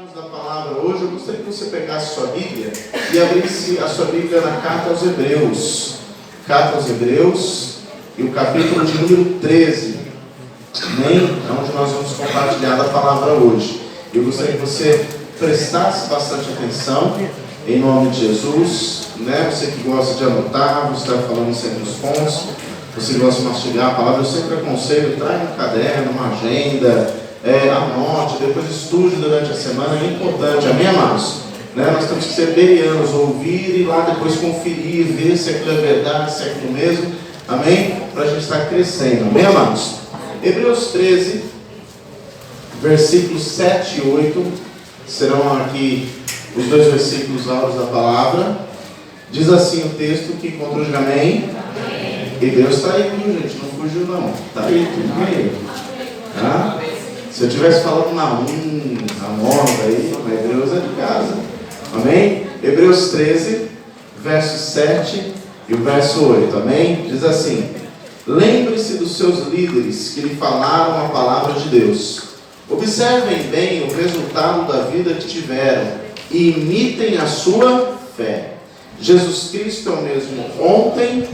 Iniciarmos da palavra hoje, eu gostaria que você pegasse sua Bíblia e abrisse a sua Bíblia na Carta aos Hebreus. Carta aos Hebreus e o capítulo de número 13. Amém? É onde nós vamos compartilhar da palavra hoje. Eu gostaria que você prestasse bastante atenção, em nome de Jesus, né? Você que gosta de anotar, você está falando sempre os pontos, você gosta de mastigar a palavra, eu sempre aconselho, traga um caderno, uma agenda, anote, depois estude durante a semana, é importante, amém, amados? Né? Nós temos que ser berianos, ouvir e lá depois conferir, ver se aquilo é verdade, se é aquilo mesmo, amém? Para a gente estar crescendo, amém, amados? Hebreus 13, versículos 7 e 8, serão aqui os dois versículos áureos da palavra. Diz assim o texto que encontrou de amém? Amém. Hebreus está aí, viu, gente? Não fugiu não, está aí, tudo bem? Tá? Se eu estivesse falando na moda aí, mas Hebreus é de casa. Amém? Hebreus 13, verso 7 e o verso 8. Amém? Diz assim: lembre-se dos seus líderes que lhe falaram a palavra de Deus. Observem bem o resultado da vida que tiveram e imitem a sua fé. Jesus Cristo é o mesmo ontem,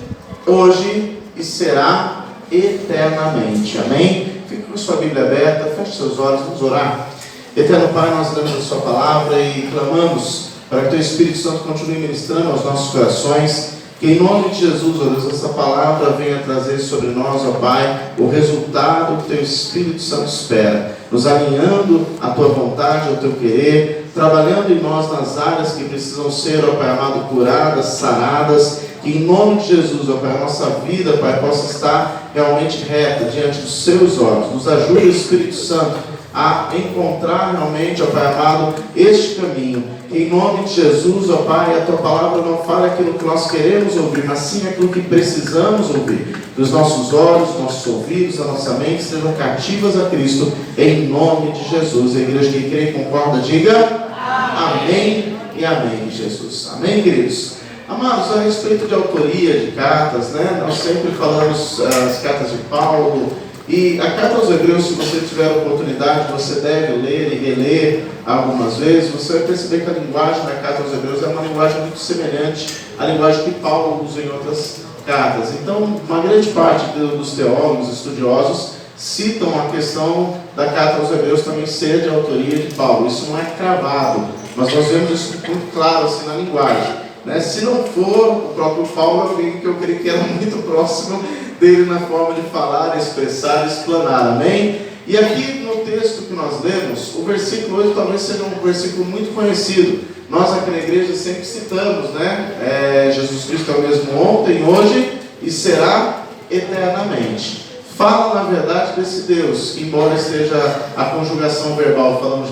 hoje e será eternamente. Amém? Fique com sua Bíblia aberta, feche seus olhos, vamos orar. Eterno Pai, nós lemos a sua palavra e clamamos para que o teu Espírito Santo continue ministrando aos nossos corações, que em nome de Jesus, ó Deus, essa palavra venha trazer sobre nós, ó Pai, o resultado que o teu Espírito Santo espera, nos alinhando à tua vontade, ao teu querer, trabalhando em nós nas áreas que precisam ser, ó Pai amado, curadas, saradas, que em nome de Jesus, ó Pai, a nossa vida, Pai, possa estar realmente reta diante dos seus olhos. Nos ajude, Espírito Santo, a encontrar realmente, ó Pai amado, este caminho. Que em nome de Jesus, ó Pai, a tua palavra não fala aquilo que nós queremos ouvir, mas sim aquilo que precisamos ouvir. Que os nossos olhos, nossos ouvidos, a nossa mente sejam cativas a Cristo, em nome de Jesus. A igreja que crê e concorda, diga amém e amém, Jesus. Amém, queridos? Amados, a respeito de autoria de cartas, né? Nós sempre falamos as cartas de Paulo. E a carta aos Hebreus, se você tiver a oportunidade, você deve ler e reler algumas vezes. Você vai perceber que a linguagem da carta aos Hebreus é uma linguagem muito semelhante à linguagem que Paulo usa em outras cartas. Então, uma grande parte dos teólogos, estudiosos, citam a questão da carta aos Hebreus também ser de autoria de Paulo. Isso não é cravado, mas nós vemos isso muito claro assim, na linguagem. Né? Se não for o próprio Paulo, é alguém que eu creio que era muito próximo dele na forma de falar, expressar, explanar, amém? E aqui no texto que nós lemos, o versículo 8 talvez seja um versículo muito conhecido. Nós aqui na igreja sempre citamos, né? Jesus Cristo é o mesmo ontem, hoje e será eternamente. Fala na verdade desse Deus, que embora esteja a conjugação verbal falando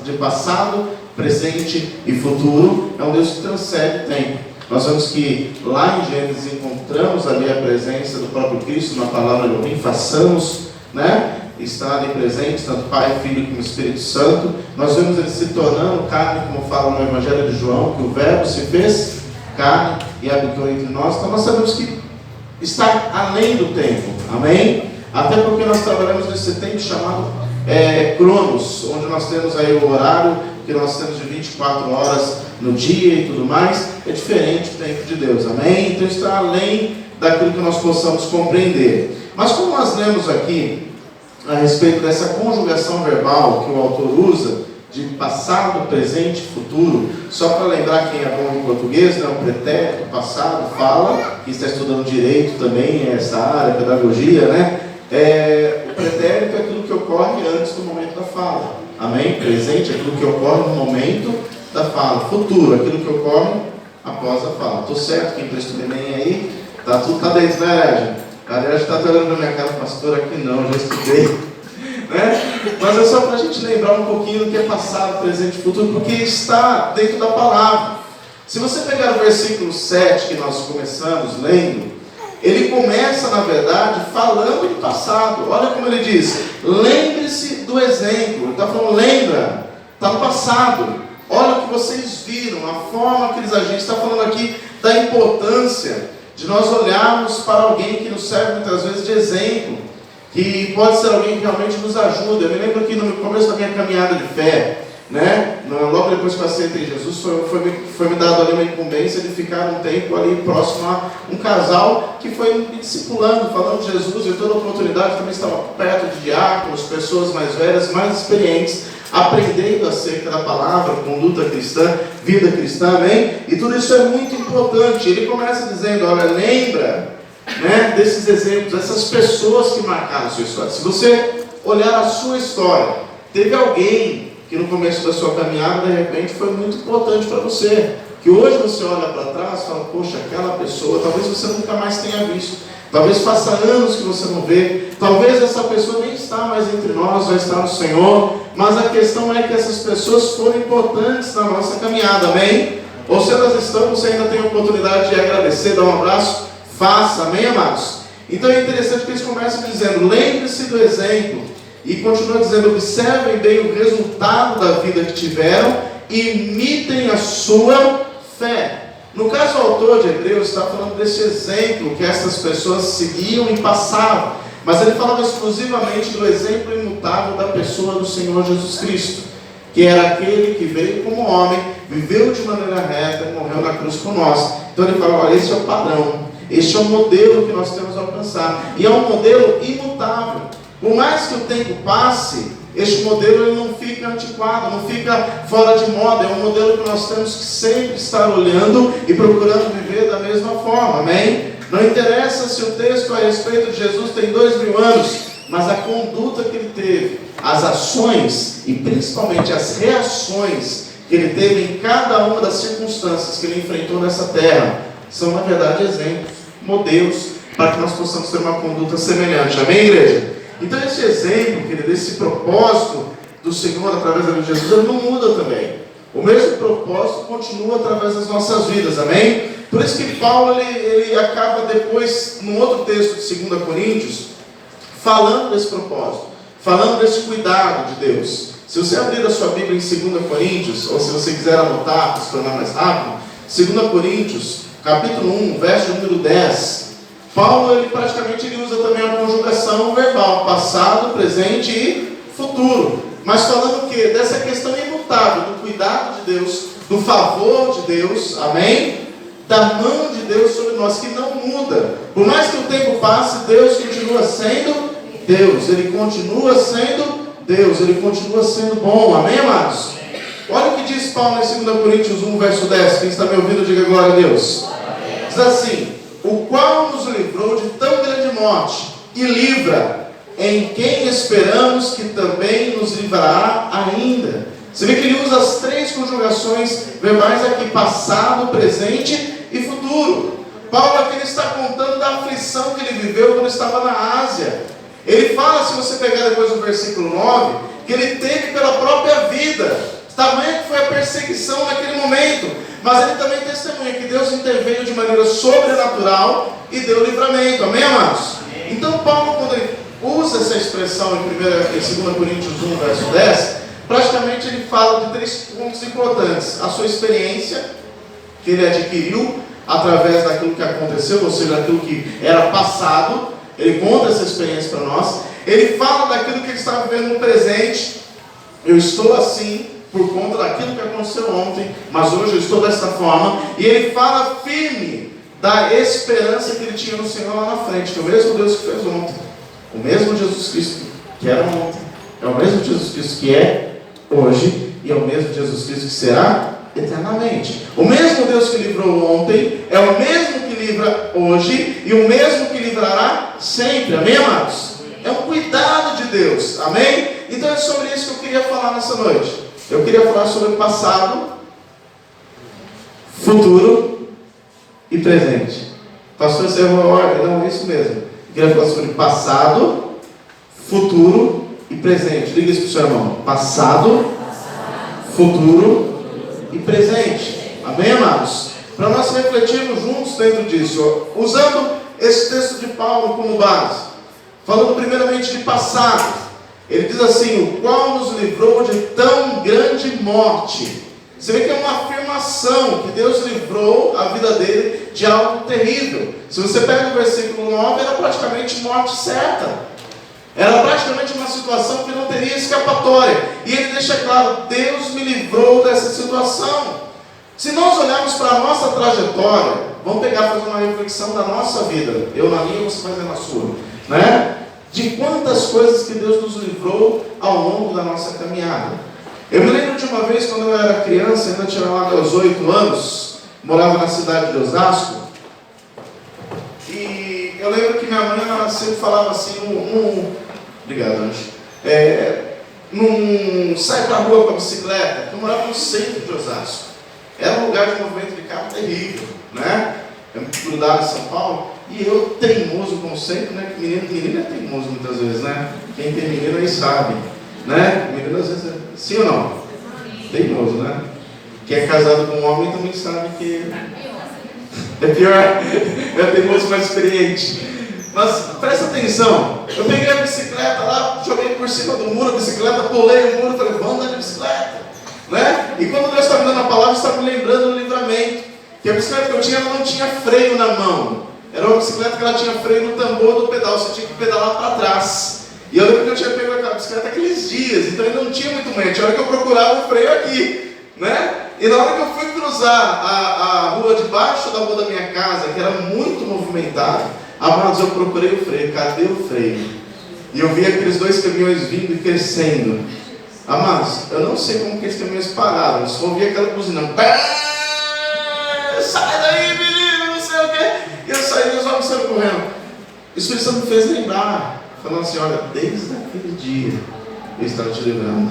de passado, presente e futuro, é um Deus que transcende tempo. Nós vemos que lá em Gênesis encontramos ali a presença do próprio Cristo na palavra de alguém, façamos, né? Estar ali presentes, tanto Pai, Filho como Espírito Santo. Nós vemos ele se tornando carne, como fala no Evangelho de João, que o Verbo se fez carne e habitou entre nós. Então nós sabemos que está além do tempo, amém? Até porque nós trabalhamos nesse tempo chamado Cronos, onde nós temos aí o horário que nós temos de 24 horas no dia e tudo mais, é diferente do tempo de Deus, amém? Então está além daquilo que nós possamos compreender. Mas como nós lemos aqui a respeito dessa conjugação verbal que o autor usa, de passado, presente e futuro, só para lembrar quem é bom em português, né, o pretérito, passado, fala, quem está estudando direito também, essa área, pedagogia, né? O pretérito é aquilo que ocorre antes do momento da fala, amém? Presente é aquilo que ocorre no momento da fala. Futuro, aquilo que ocorre após a fala. Estou certo? Quem prestou Enem aí, tá tudo tá dentro, né, Régio? A Régio está olhando na minha cara, pastor, aqui não, já estudei. Né? Mas é só para a gente lembrar um pouquinho do que é passado, presente e futuro, porque está dentro da palavra. Se você pegar o versículo 7 que nós começamos lendo, ele começa, na verdade, falando do passado. Olha como ele diz: lembre-se do exemplo. Ele está falando, lembra, está no passado. Olha o que vocês viram, a forma que eles agiram. Está falando aqui da importância de nós olharmos para alguém que nos serve muitas vezes de exemplo, que pode ser alguém que realmente nos ajuda. Eu me lembro que no começo da minha caminhada de fé, né? Logo depois que eu aceitei Jesus, foi me dado ali uma incumbência de ficar um tempo ali próximo a um casal que foi me discipulando, falando de Jesus. E toda oportunidade também estava perto de diáconos, pessoas mais velhas, mais experientes, aprendendo acerca da palavra, conduta cristã, vida cristã, amém? E tudo isso é muito importante. Ele começa dizendo, olha, lembra, né, desses exemplos, dessas pessoas que marcaram a sua história. Se você olhar a sua história, teve alguém que no começo da sua caminhada, de repente, foi muito importante para você, que hoje você olha para trás e fala, poxa, aquela pessoa, talvez você nunca mais tenha visto, talvez faça anos que você não vê, talvez essa pessoa nem está mais entre nós, vai estar no Senhor, mas a questão é que essas pessoas foram importantes na nossa caminhada, amém? Ou se elas estão, você ainda tem a oportunidade de agradecer, dar um abraço, faça, amém, amados? Então é interessante que eles começam dizendo, lembre-se do exemplo, e continua dizendo, observem bem o resultado da vida que tiveram e imitem a sua fé. No caso, o autor de Hebreus está falando desse exemplo que essas pessoas seguiam e passavam, mas ele falava exclusivamente do exemplo imutável da pessoa do Senhor Jesus Cristo, que era aquele que veio como homem, viveu de maneira reta e morreu na cruz por nós. Então ele fala, olha, esse é o padrão, este é o modelo que nós temos a alcançar, e é um modelo imutável. Por mais que o tempo passe, este modelo ele não fica antiquado, não fica fora de moda. É um modelo que nós temos que sempre estar olhando e procurando viver da mesma forma, amém? Não interessa se o texto a respeito de Jesus tem 2000 anos, mas a conduta que ele teve, as ações e principalmente as reações que ele teve em cada uma das circunstâncias que ele enfrentou nessa terra, são na verdade exemplos, modelos, para que nós possamos ter uma conduta semelhante, amém, igreja? Então esse exemplo, querido, esse propósito do Senhor através da vida de Jesus, ele não muda também. O mesmo propósito continua através das nossas vidas, amém? Por isso que Paulo, ele acaba depois, num outro texto de 2 Coríntios, falando desse propósito, falando desse cuidado de Deus. Se você abrir a sua Bíblia em 2 Coríntios, ou se você quiser anotar para se tornar mais rápido, 2 Coríntios, capítulo 1, verso número 10, Paulo, ele praticamente usa também a conjugação verbal, passado, presente e futuro. Mas falando o quê? Dessa questão imutável, do cuidado de Deus, do favor de Deus, amém? Da mão de Deus sobre nós, que não muda. Por mais que o tempo passe, Deus continua sendo Deus. Ele continua sendo Deus, ele continua sendo bom, amém, amados? Olha o que diz Paulo em 2 Coríntios 1, verso 10. Quem está me ouvindo, diga glória a Deus. Diz assim, o qual nos livrou de tão grande morte, e livra, em quem esperamos que também nos livrará ainda. Você vê que ele usa as três conjugações verbais aqui, passado, presente e futuro. Paulo aqui está contando da aflição que ele viveu quando estava na Ásia. Ele fala, se você pegar depois o versículo 9, que ele teve pela própria vida, tamanho que foi a perseguição naquele momento, mas ele também testemunha que Deus interveio de maneira sobrenatural e deu livramento, amém, amados? Amém. Então Paulo, quando ele usa essa expressão em 2 Coríntios 1, verso 10, praticamente ele fala de três pontos importantes: a sua experiência, que ele adquiriu através daquilo que aconteceu, ou seja, daquilo que era passado. Ele conta essa experiência para nós. Ele fala daquilo que ele está vivendo no presente. Eu estou assim por conta daquilo que aconteceu ontem, mas hoje eu estou dessa forma. E ele fala firme da esperança que ele tinha no Senhor lá na frente, que é o mesmo Deus que fez ontem, o mesmo Jesus Cristo que era ontem, é o mesmo Jesus Cristo que é hoje, e é o mesmo Jesus Cristo que será eternamente. O mesmo Deus que livrou ontem é o mesmo que livra hoje e o mesmo que livrará sempre, amém, amados? É um cuidado de Deus, amém? Então é sobre isso que eu queria falar nessa noite. Eu queria falar sobre passado, futuro e presente. Pastor, você errou a ordem? Não, é isso mesmo. Eu queria falar sobre passado, futuro e presente. Diga isso para o seu irmão. Passado, futuro e presente. Amém, amados? Para nós refletirmos juntos dentro disso, usando esse texto de Paulo como base, falando primeiramente de passado. Ele diz assim, o qual nos livrou de tão grande morte. Você vê que é uma afirmação, que Deus livrou a vida dele de algo terrível. Se você pega o versículo 9, era praticamente morte certa. Era praticamente uma situação que não teria escapatória. E ele deixa claro: Deus me livrou dessa situação. Se nós olharmos para a nossa trajetória, vamos pegar e fazer uma reflexão da nossa vida. Eu na minha, você fazer na sua. Né? De quantas coisas que Deus nos livrou ao longo da nossa caminhada. Eu me lembro de uma vez, quando eu era criança, ainda tinha lá meus 8 anos, morava na cidade de Osasco. E eu lembro que minha mãe, ela sempre falava assim, obrigado, Anjo. Não sai pra rua com a bicicleta. Eu morava no centro de Osasco. Era um lugar de movimento de carro terrível, né? Eu me grudava em São Paulo. E eu, teimoso como sempre, né? Que menino é teimoso muitas vezes, né? Quem tem menino aí sabe, né? Menino às vezes é... Sim ou não? Teimoso, né? Quem é casado com um homem também sabe que é pior. É teimoso mais experiente. Mas presta atenção. Eu peguei a bicicleta lá, joguei por cima do muro, a bicicleta, pulei o muro, falei, vamos andar de bicicleta, né? E quando Deus está me dando a palavra, está me lembrando do livramento. Que a bicicleta que eu tinha, ela não tinha freio na mão. Era uma bicicleta que ela tinha freio no tambor do pedal, você tinha que pedalar para trás. E eu lembro que eu tinha pego aquela bicicleta aqueles dias, então ainda não tinha muito mente. A hora que eu procurava o freio aqui, né? E na hora que eu fui cruzar a rua debaixo da rua da minha casa, que era muito movimentada, amados, eu procurei o freio. Cadê o freio? E eu vi aqueles 2 caminhões vindo e crescendo. Amados, eu não sei como que esses caminhões pararam, eu só ouvi aquela buzina. Sai daí, menino, não sei o quê. E eu saí e os homens saíram correndo. O Espírito Santo me fez lembrar, falando assim, olha, desde aquele dia eu estava te livrando.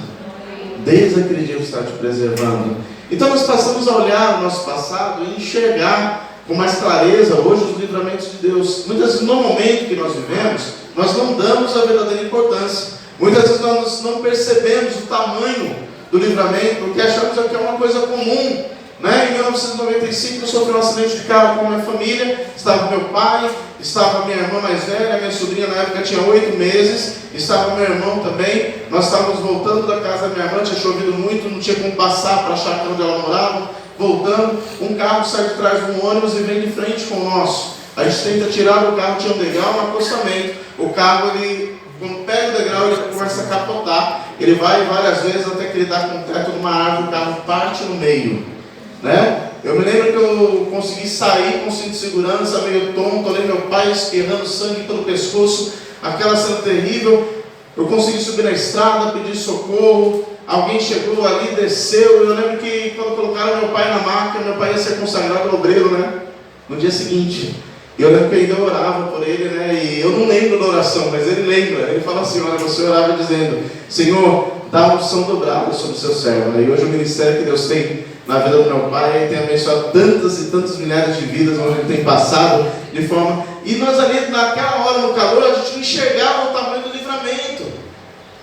Desde aquele dia eu estava te preservando. Então nós passamos a olhar o nosso passado e enxergar com mais clareza hoje os livramentos de Deus. Muitas vezes no momento que nós vivemos, nós não damos a verdadeira importância. Muitas vezes nós não percebemos o tamanho do livramento, porque achamos que é uma coisa comum. Né? Em 1995 eu sofri um acidente de carro com a minha família. Estava meu pai, estava minha irmã mais velha, minha sobrinha na época tinha 8 meses, estava meu irmão também. Nós estávamos voltando da casa da minha irmã, tinha chovido muito, não tinha como passar para a chácara onde ela morava. Voltando, um carro sai de trás de um ônibus e vem de frente com o nosso. A gente tenta tirar o carro, tinha um degrau, um acostamento. O carro, ele, quando pega o degrau, ele começa a capotar. Ele vai várias vezes até que ele dá com o teto de uma árvore, o carro parte no meio. Né? Eu me lembro que eu consegui sair com cinto de segurança, meio tonto, olhei meu pai espirrando sangue pelo pescoço, aquela cena terrível. Eu consegui subir na estrada, pedir socorro, alguém chegou ali, desceu. Eu lembro que quando colocaram meu pai na maca, meu pai ia ser consagrado obreiro, né? No dia seguinte. E eu lembro que ainda orava por ele, né? E eu não lembro da oração, mas ele lembra. Ele fala assim, olha, você orava dizendo, Senhor, dá uma unção dobrada sobre o seu servo, né? E hoje o ministério que Deus tem na vida do meu pai, ele tem abençoado tantas e tantas milhares de vidas onde ele tem passado de forma... E nós ali, naquela hora, no calor, a gente não enxergava o tamanho do livramento.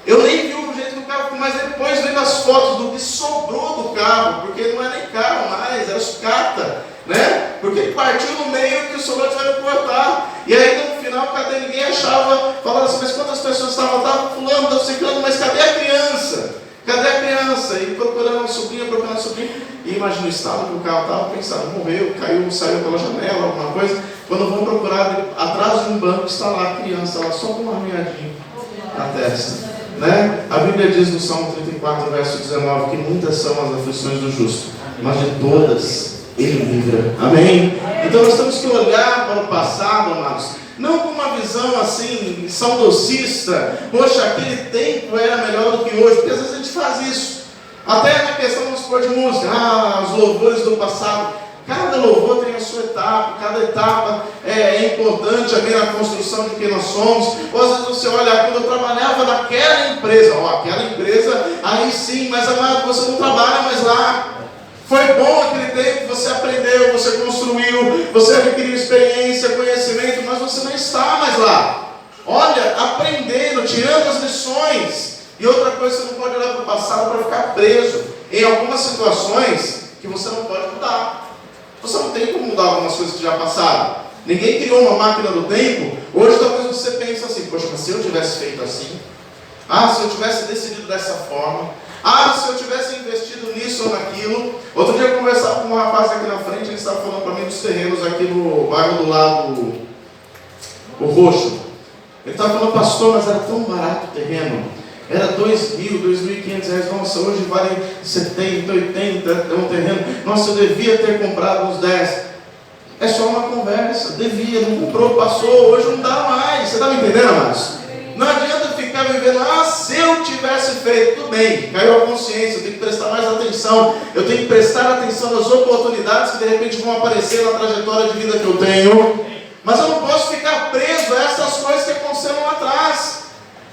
Eu nem vi o jeito do carro, mas depois vendo as fotos do que sobrou do carro, porque não é nem carro mais, era sucata, né? Porque ele partiu no meio que o sobrou tiveram que cortar. E aí no final, cadê? Ninguém achava, falando assim, mas quantas pessoas estavam? Estavam fulano, estavam ciclando, mas cadê a criança? Cadê a criança? E procurando a sobrinha, e imagina o estado que o carro estava, pensando, morreu, caiu, saiu pela janela, alguma coisa. Quando vão procurar, atrás de um banco está lá a criança, lá só com uma arranhadinha na testa. Né? A Bíblia diz no Salmo 34, verso 19, que muitas são as aflições do justo, mas de todas ele livra. Amém? Então nós temos que olhar para o passado, amados, não com uma visão assim, saudosista, poxa, aquele tempo era melhor do que hoje, porque às vezes a gente faz isso. Até na questão, vamos supor, de música, os louvores do passado. Cada louvor tem a sua etapa, cada etapa é importante, amém, na construção de quem nós somos. Ou às vezes você olha, quando eu trabalhava naquela empresa, aquela empresa, aí sim, mas amado, você não trabalha mais lá. Foi bom aquele tempo, você aprendeu, você construiu, você adquiriu experiência, conhecimento, mas você não está mais lá. Olha, aprendendo, tirando as lições. E outra coisa, você não pode olhar para o passado para ficar preso em algumas situações que você não pode mudar. Você não tem como mudar algumas coisas que já passaram. Ninguém criou uma máquina do tempo. Hoje talvez você pense assim, poxa, mas se eu tivesse feito assim, se eu tivesse decidido dessa forma, se eu tivesse investido nisso ou naquilo. Outro dia eu conversava com um rapaz aqui na frente, ele estava falando para mim dos terrenos aqui no bairro do lado, o Roxo. Ele estava falando, pastor, mas era tão barato o terreno. Era R$ 2.000, R$ 2.500. Nossa, hoje vale 70, 80, é um terreno. Nossa, eu devia ter comprado uns 10. É só uma conversa. Devia, não comprou, passou, hoje não dá mais. Você está me entendendo, amados? Não adianta ficar vivendo, se eu tivesse feito, tudo bem, caiu a consciência, eu tenho que prestar mais atenção, eu tenho que prestar atenção nas oportunidades que de repente vão aparecer na trajetória de vida que eu tenho, mas eu não posso ficar preso a essas coisas que aconteceram lá atrás.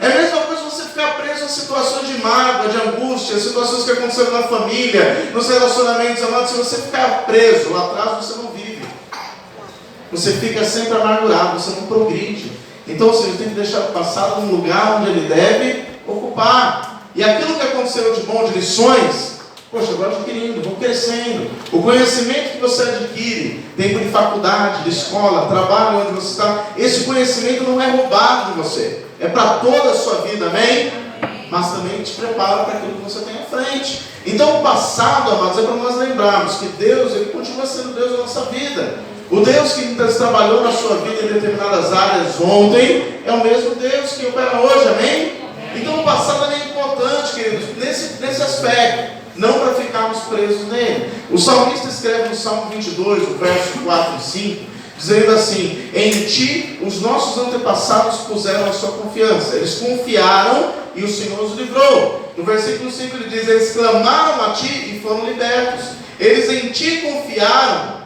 É a mesma coisa você ficar preso a situações de mágoa, de angústia, situações que aconteceram na família, nos relacionamentos, amados. Se você ficar preso lá atrás, você não vive, você fica sempre amargurado, você não progride. Então, ou seja, tem que deixar o passado num lugar onde ele deve ocupar. E aquilo que aconteceu de bom, de lições, poxa, agora adquirindo, vou crescendo. O conhecimento que você adquire, tempo de faculdade, de escola, trabalho onde você está, esse conhecimento não é roubado de você. É para toda a sua vida, amém? Mas também te prepara para aquilo que você tem à frente. Então, o passado, amados, é para nós lembrarmos que Deus, Ele continua sendo Deus da nossa vida. O Deus que trabalhou na sua vida em determinadas áreas ontem é o mesmo Deus que opera hoje, amém? Então o passado é importante, queridos, nesse aspecto, não para ficarmos presos nele. O salmista escreve no Salmo 22, o verso 4 e 5, dizendo assim: em ti os nossos antepassados puseram a sua confiança, eles confiaram e o Senhor os livrou. No versículo 5 ele diz: eles clamaram a ti e foram libertos, eles em ti confiaram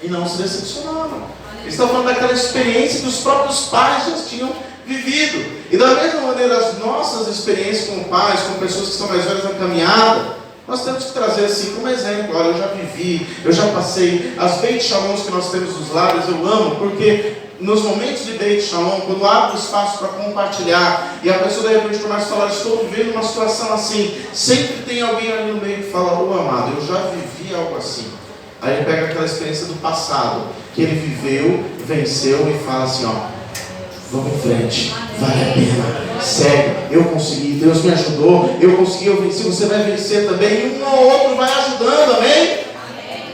e não se decepcionaram. Eles estão falando daquela experiência que os próprios pais já tinham vivido. E da mesma maneira, as nossas experiências com pais, com pessoas que são mais velhas na caminhada, nós temos que trazer assim como exemplo. Olha, eu já vivi, eu já passei. As Beit Shalom que nós temos nos lares, eu amo, porque nos momentos de Beit Shalom, quando abre espaço para compartilhar, e a pessoa de repente começa a falar: estou vivendo uma situação assim, sempre tem alguém ali no meio que fala: ô amado, eu já vivi algo assim. Aí ele pega aquela experiência do passado, que ele viveu, venceu e fala assim: ó, vamos em frente, vale a pena, segue, eu consegui, Deus me ajudou, eu consegui, eu venci, você vai vencer também, e um ou outro vai ajudando, amém?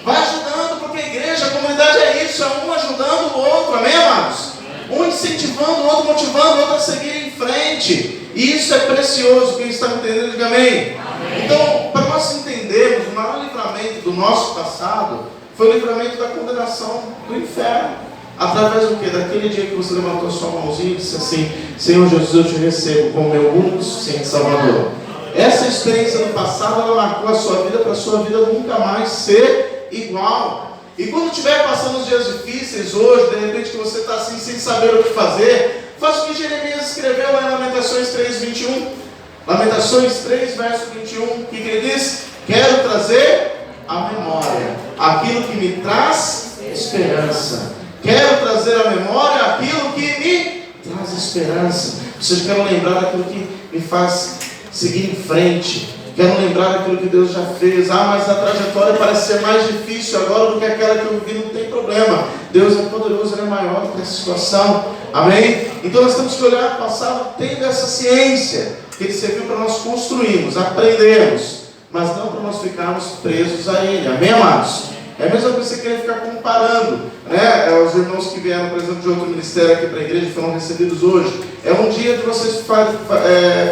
Vai ajudando, porque a igreja, a comunidade é isso, é um ajudando o outro, amém, amados? Um incentivando o outro, motivando o outro a seguir em frente, e isso é precioso. Quem está me entendendo, diga amém. Então, para nós entendermos, o maior livramento do nosso passado foi o livramento da condenação do inferno. Através do quê? Daquele dia que você levantou sua mãozinha e disse assim: Senhor Jesus, eu te recebo como meu único suficiente Salvador. Essa experiência do passado, ela marcou a sua vida para a sua vida nunca mais ser igual. E quando estiver passando os dias difíceis hoje, de repente que você está assim sem saber o que fazer, faça o que Jeremias escreveu lá em Lamentações 3, 21. Lamentações 3, verso 21, o que ele diz? Quero trazer à memória aquilo que me traz esperança. Quero trazer à memória aquilo que me traz esperança. Ou seja, quero lembrar daquilo que me faz seguir em frente. Quero lembrar daquilo que Deus já fez. Mas a trajetória parece ser mais difícil agora do que aquela que eu vivi. Não tem problema. Deus é poderoso, Ele é maior do que essa situação. Amém? Então nós temos que olhar para o passado tendo essa ciência que Ele serviu para nós construirmos, aprendermos, mas não para nós ficarmos presos a Ele. Amém, amados? É a mesma coisa que você querer ficar comparando, né? Os irmãos que vieram, por exemplo, de outro ministério aqui para a igreja, foram recebidos hoje. É um dia de vocês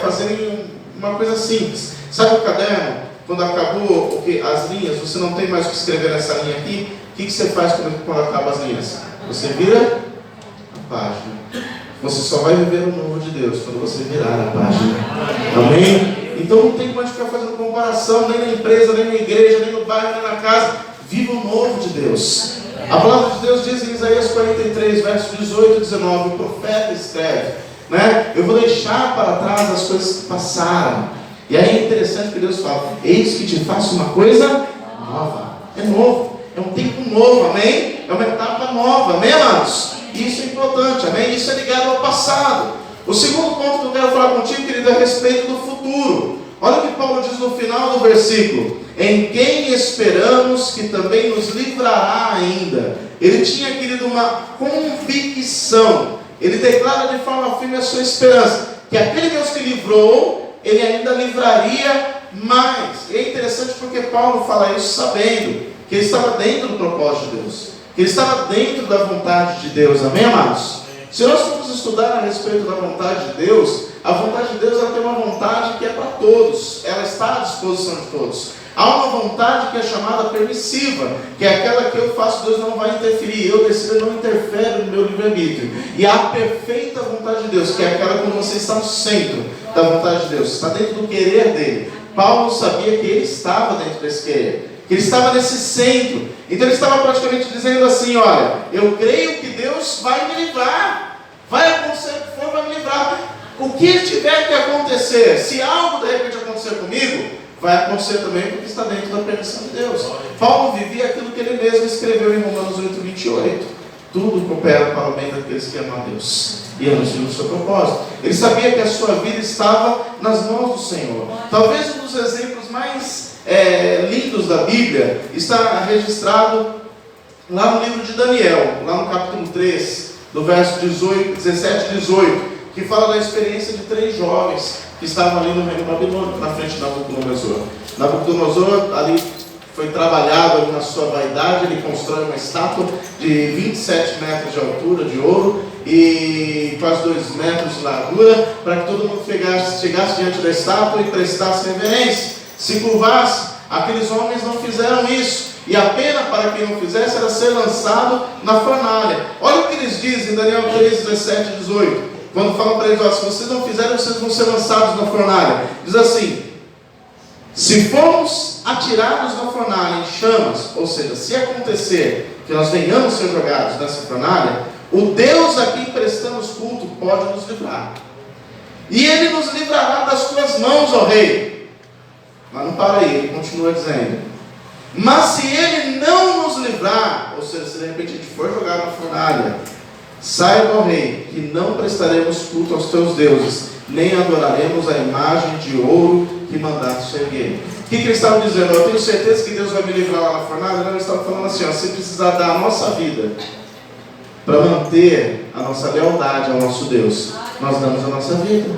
fazerem uma coisa simples. Sabe o caderno? Quando acabou as linhas, você não tem mais o que escrever nessa linha aqui. O que você faz quando acaba as linhas? Você vira a página. Você só vai viver o novo de Deus quando você virar a página. Amém? Então não tem mais ficar fazendo comparação, nem na empresa, nem na igreja, nem no bairro, nem na casa. Viva o novo de Deus. A palavra de Deus diz em Isaías 43, versos 18 e 19, o profeta escreve, né? Eu vou deixar para trás as coisas que passaram. E aí é interessante que Deus fala: eis que te faço uma coisa nova. É novo, é um tempo novo, amém? É uma etapa nova, amém, amados? Isso é importante, amém? Isso é ligado ao passado. O segundo ponto que eu quero falar contigo, querido, é a respeito do futuro. Olha o que Paulo diz no final do versículo: em quem esperamos que também nos livrará ainda. Ele tinha, querido, uma convicção. Ele declara de forma firme a sua esperança, que aquele Deus que livrou, Ele ainda livraria mais. E é interessante porque Paulo fala isso sabendo que ele estava dentro do propósito de Deus, que ele estava dentro da vontade de Deus. Amém, amados? Se nós formos estudar a respeito da vontade de Deus, a vontade de Deus ela tem uma vontade que é para todos, ela está à disposição de todos. Há uma vontade que é chamada permissiva, que é aquela que eu faço, Deus não vai interferir, eu decido, Ele não interfere no meu livre-arbítrio. E há a perfeita vontade de Deus, que é aquela quando você está no centro da vontade de Deus, está dentro do querer dele. Paulo sabia que ele estava dentro desse querer, que ele estava nesse centro. Então ele estava praticamente dizendo assim: olha, eu creio que Deus vai me livrar, vai acontecer o que for, vai me livrar. O que tiver que acontecer, se algo de repente acontecer comigo, vai acontecer também porque está dentro da permissão de Deus. Paulo vivia aquilo que ele mesmo escreveu em Romanos 8:28. Tudo coopera para o bem daqueles que amam a Deus e amam o seu propósito. Ele sabia que a sua vida estava nas mãos do Senhor. Talvez um dos exemplos mais lindos da Bíblia está registrado lá no livro de Daniel, lá no capítulo 3, do verso 17 e 18, que fala da experiência de 3 jovens que estavam ali no reino babilônico, na frente de Nabucodonosor. Nabucodonosor ali foi trabalhado ali na sua vaidade, ele constrói uma estátua de 27 metros de altura, de ouro, e quase 2 metros de largura, para que todo mundo chegasse diante da estátua e prestasse reverência, se curvasse. Aqueles homens não fizeram isso, e a pena para quem não fizesse era ser lançado na fornalha. Olha o que eles dizem em Daniel 3, 17 e 18. Quando falam para eles: ó, se vocês não fizerem, vocês vão ser lançados na fornalha. Diz assim: se formos atirados na fornalha em chamas, ou seja, se acontecer que nós venhamos ser jogados nessa fornalha, o Deus a quem prestamos culto pode nos livrar, e Ele nos livrará das tuas mãos, ó rei. Mas não para aí, ele continua dizendo: mas se Ele não nos livrar, ou seja, se de repente a gente for jogado na fornalha, saiba, ó rei, que não prestaremos culto aos teus deuses, nem adoraremos a imagem de ouro que mandaste erguer. O que eles estavam dizendo? Eu tenho certeza que Deus vai me livrar lá na fornalha? Não, eles estavam falando assim: ó, se precisar dar a nossa vida para manter a nossa lealdade ao nosso Deus, nós damos a nossa vida.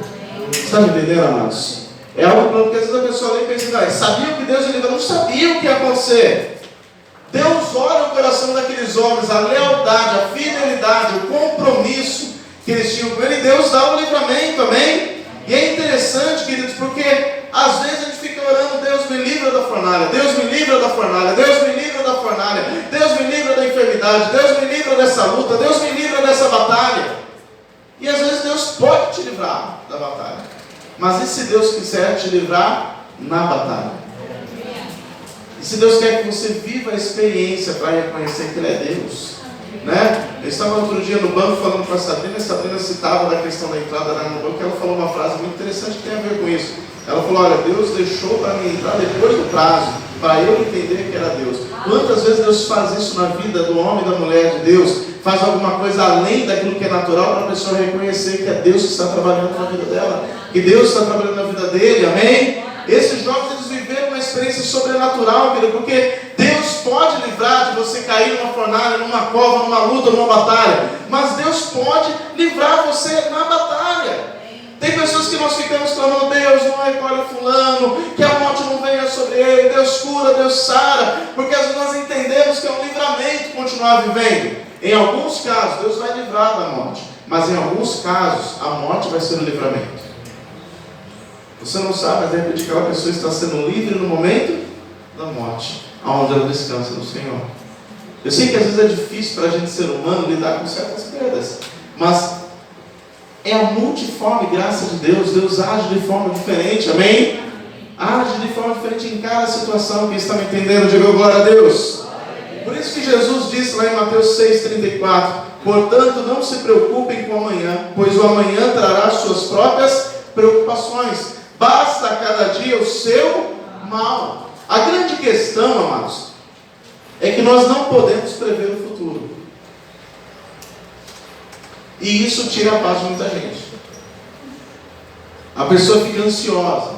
Você está me entendendo, amados? É algo que às vezes a pessoa lê e pensa: sabia que Deus ia livrar? Não sabia o que ia acontecer. Deus olha o coração daqueles homens, a lealdade, a fidelidade, o compromisso que eles tinham com Ele. Deus dá o livramento, amém? E é interessante, queridos, porque às vezes a gente fica orando: Deus me livra da fornalha, Deus me livra da fornalha, Deus me livra da fornalha, Deus me livra da enfermidade, Deus me livra dessa luta, Deus me livra dessa batalha. E às vezes Deus pode te livrar da batalha, mas e se Deus quiser te livrar na batalha? E se Deus quer que você viva a experiência para reconhecer que Ele é Deus, né? Eu estava outro dia no banco falando com a Sabrina citava da questão da entrada lá no banco, e ela falou uma frase muito interessante que tem a ver com isso. Ela falou: olha, Deus deixou para mim entrar depois do prazo, para eu entender que era Deus. Quantas vezes Deus faz isso na vida do homem e da mulher de Deus? Faz alguma coisa além daquilo que é natural, para a pessoa reconhecer que é Deus que está trabalhando na vida dela, que Deus está trabalhando na vida dele, amém? Esses jovens, eles viveram uma experiência sobrenatural, querido, porque Deus pode livrar de você cair numa fornalha, numa cova, numa luta, numa batalha, mas Deus pode livrar você na batalha. Tem pessoas que nós ficamos clamando: Deus não recolhe fulano, que a morte não venha sobre ele, Deus cura, Deus sara, porque às vezes nós entendemos que é um livramento continuar vivendo. Em alguns casos Deus vai livrar da morte, mas em alguns casos a morte vai ser o livramento. Você não sabe, mas de repente aquela pessoa está sendo livre no momento da morte, onde ela descansa no Senhor. Eu sei que às vezes é difícil para a gente ser humano lidar com certas perdas, mas é a multiforme graça de Deus. Deus age de forma diferente, amém? Age de forma diferente em cada situação. Quem está me entendendo, diga glória a Deus. Por isso que Jesus disse lá em Mateus 6,34: portanto não se preocupem com o amanhã, pois o amanhã trará suas próprias preocupações. Basta a cada dia o seu mal. A grande questão, amados, é que nós não podemos prever o futuro, e isso tira a paz de muita gente. A pessoa fica ansiosa,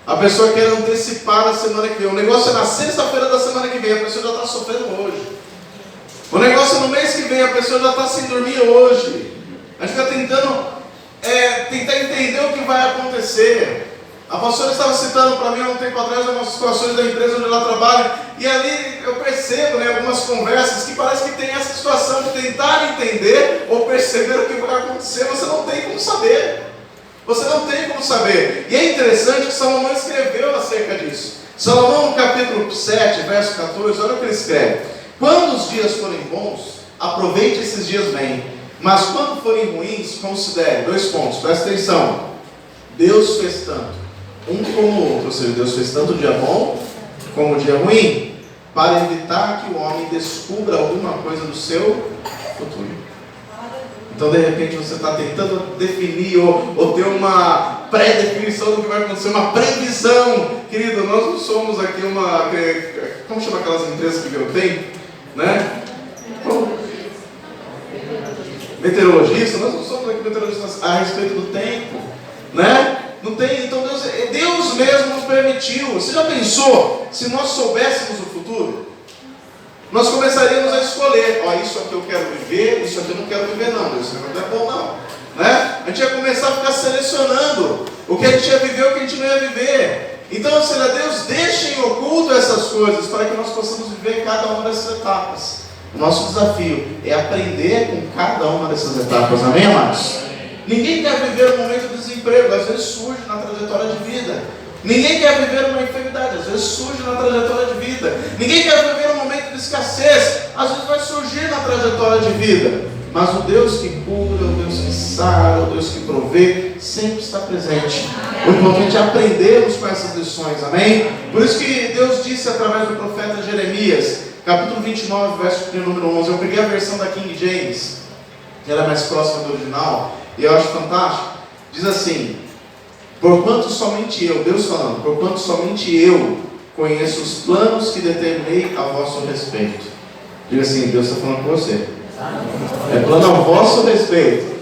a pessoa quer antecipar a semana que vem. O negócio é na sexta-feira da semana que vem, a pessoa já está sofrendo hoje. O negócio é no mês que vem, a pessoa já está sem dormir hoje. A gente está tentando tentar entender o que vai acontecer. A pastora estava citando para mim há um tempo atrás algumas situações da empresa onde ela trabalha, e ali eu percebo, né, algumas conversas que parece que tem essa situação de tentar entender ou perceber o que vai acontecer. Você não tem como saber. Você não tem como saber. E é interessante que Salomão escreveu acerca disso. Salomão, no capítulo 7, verso 14, olha o que ele escreve: quando os dias forem bons, aproveite esses dias bem, mas quando forem ruins, considere. 2 pontos, presta atenção. Deus fez tanto um como o outro, ou seja, Deus fez tanto o dia bom como o dia ruim, para evitar que o homem descubra alguma coisa do seu futuro. Então, de repente, você está tentando definir ou ter uma pré-definição do que vai acontecer, uma previsão. Querido, nós não somos aqui uma... Como chama aquelas empresas que eu tenho? Né? Meteorologista. Nós não somos aqui meteorologistas a respeito do tempo. Né? Não tem, então Deus mesmo nos permitiu. Você já pensou se nós soubéssemos o futuro? Nós começaríamos a escolher: ó, isso aqui eu quero viver, isso aqui eu não quero viver não, isso não é bom não, né? A gente ia começar a ficar selecionando o que a gente ia viver, o que a gente não ia viver. Então, ou seja, Deus deixa em oculto essas coisas para que nós possamos viver cada uma dessas etapas. O nosso desafio é aprender com cada uma dessas etapas, amém, amados? Ninguém quer viver um momento de desemprego, às vezes surge na trajetória de vida. Ninguém quer viver uma enfermidade, às vezes surge na trajetória de vida. Ninguém quer viver um momento de escassez, às vezes vai surgir na trajetória de vida. Mas o Deus que cura, o Deus que sara, o Deus que provê, sempre está presente. O importante é aprendermos com essas lições, amém? Por isso que Deus disse através do profeta Jeremias, capítulo 29, verso número 11. Eu peguei a versão da King James, que ela é mais próxima do original, e eu acho fantástico. Diz assim: porquanto somente eu, Deus falando, porquanto somente eu conheço os planos que determinei a vosso respeito. Diga assim: Deus está falando com você. É plano a vosso respeito,